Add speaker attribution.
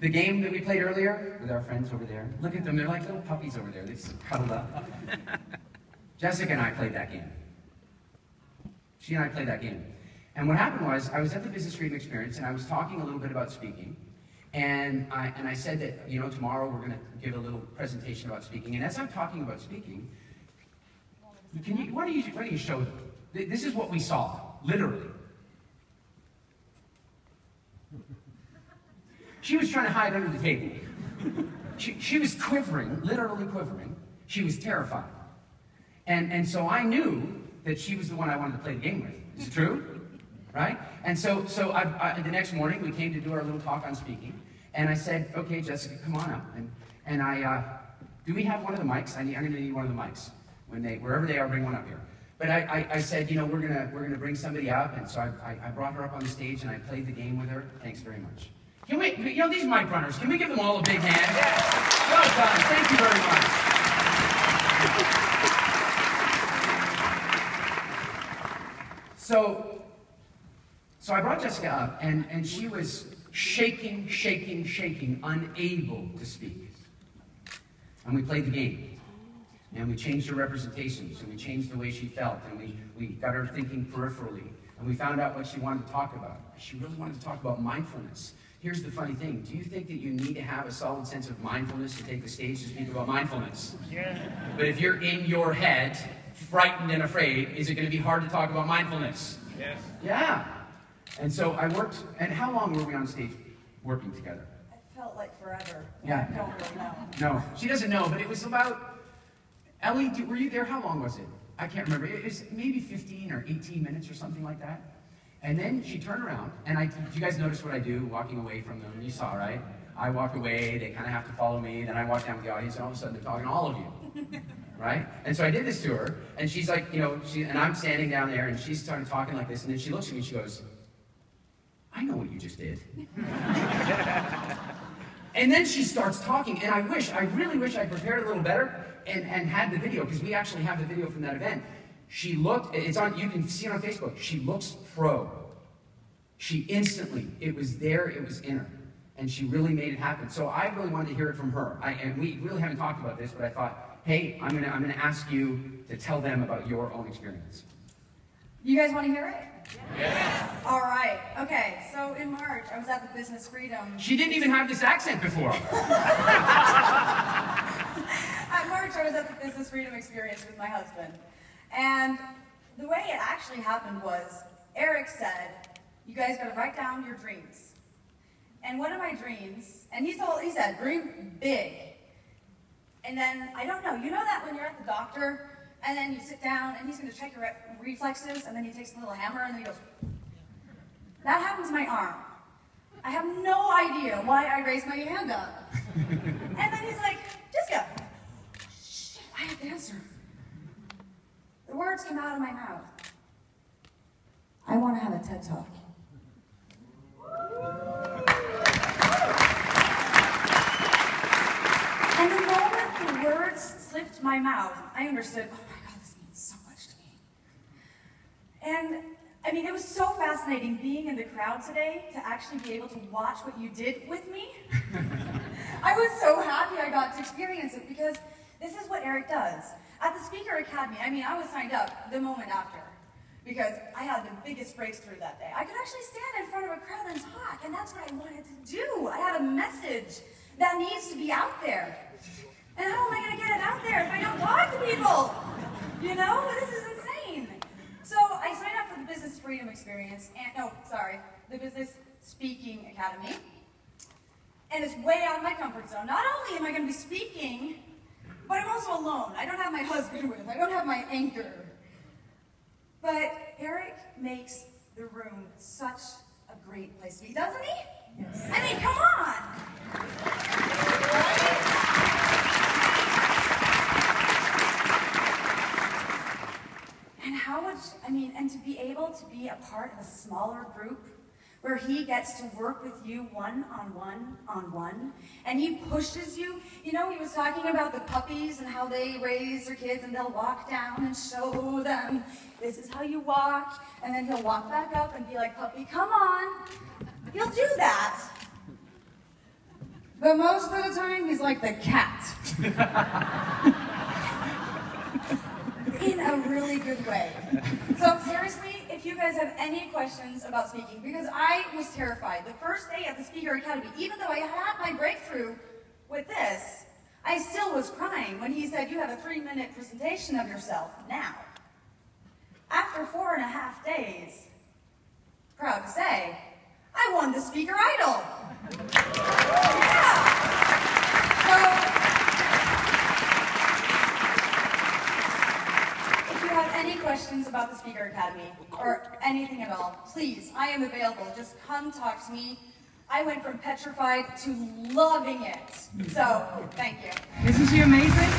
Speaker 1: The game that we played earlier with our friends over there, look at them, they're like little puppies over there. They just cuddled up. Jessica and I played that game. She and I played that game. And what happened was, I was at the Business Freedom Experience, and I was talking a little bit about speaking. And I said that, you know, tomorrow we're going to give a little presentation about speaking. And as I'm talking about speaking, why don't you show them? This is what we saw, literally. She was trying to hide under the table. She was quivering, literally quivering. She was terrified. And so I knew that she was the one I wanted to play the game with. Is it true? Right? And so the next morning, we came to do our little talk on speaking. And I said, okay, Jessica, come on up. And do we have one of the mics? I'm going to need one of the mics. Wherever they are, bring one up here. But I said, you know, we're gonna bring somebody up. And so I brought her up on the stage, and I played the game with her. Thanks very much. Can we, you know, these mic runners, can we give them all a big hand? Yeah. Well done. Thank you very much. So I brought Jessica up, and she was shaking, unable to speak. And we played the game. And we changed her representations, and we changed the way she felt, and we got her thinking peripherally. And we found out what she wanted to talk about. She really wanted to talk about mindfulness. Here's the funny thing. Do you think that you need to have a solid sense of mindfulness to take the stage to speak about mindfulness? Yeah. But if you're in your head, frightened and afraid, is it going to be hard to talk about mindfulness? Yes. Yeah. And so I worked, and how long were we on stage working together?
Speaker 2: It felt like forever.
Speaker 1: Yeah.
Speaker 2: I don't really know.
Speaker 1: No, she doesn't know, but it was about, Ellie, were you there? How long was it? I can't remember. It was maybe 15 or 18 minutes or something like that. And then she turned around, and did you guys notice what I do walking away from them? You saw, right? I walk away, they kind of have to follow me, then I walk down with the audience, and all of a sudden they're talking to all of you. Right? And so I did this to her, and she's like, you know, and I'm standing down there, and she's started talking like this, and then she looks at me and she goes, I know what you just did. And then she starts talking, and I really wish I prepared a little better and had the video, because we actually have the video from that event. She looked, it's on, you can see it on Facebook, she looks pro. She instantly, it was there, it was in her. And she really made it happen. So I really wanted to hear it from her. And we really haven't talked about this, but I thought, hey, I'm gonna ask you to tell them about your own experience.
Speaker 2: You guys want to hear it?
Speaker 1: Yes.
Speaker 2: All right. Okay. So in March, I was at the Business Freedom.
Speaker 1: She didn't even have this accent before.
Speaker 2: At March, I was at the Business Freedom Experience with my husband. And the way it actually happened was, Eric said, you guys got to write down your dreams. And one of my dreams, and he said, dream big. And then, I don't know, you know that when you're at the doctor, and then you sit down, and he's going to check your reflexes, and then he takes a little hammer, and then he goes, that happened to my arm. I have no idea why I raised my hand up. And then he's like, Jessica, shit, I have the answer. The words come out of my mouth. I want to have a TED Talk. And the moment the words slipped my mouth, I understood, oh my God, this means so much to me. And I mean, it was so fascinating being in the crowd today to actually be able to watch what you did with me. I was so happy I got to experience it, because this is what Eric does. At the Speaker Academy, I mean, I was signed up the moment after, because I had the biggest breakthrough that day. I could actually stand in front of a crowd and talk, and that's what I wanted to do. I had a message that needs to be out there. And how am I going to get it out there if I don't talk to people? You know, this is insane. So I signed up for the Business Freedom Experience, the Business Speaking Academy. And it's way out of my comfort zone. Not only am I going to be speaking, but I'm also alone. I don't have my husband with. I don't have my anchor. But Eric makes the room such a great place to be, doesn't he? Yes. I mean, come on! And how much, and to be able to be a part of a smaller group where he gets to work with you one-on-one, and he pushes you. You know, he was talking about the puppies and how they raise their kids, and they'll walk down and show them, this is how you walk, and then he'll walk back up and be like, puppy, come on. He'll do that. But most of the time, he's like the cat. In a really good way. So seriously, if you guys have any questions about speaking, because I was terrified. The first day at the Speaker Academy, even though I had my breakthrough with this, I still was crying when he said, you have a 3-minute presentation of yourself now. After 4.5 days, proud to say, I won the Speaker Idol. Yeah. So, if you have any questions about the Speaker Academy or anything at all, please, I am available. Just come talk to me. I went from petrified to loving it. So, thank you.
Speaker 1: Isn't she amazing?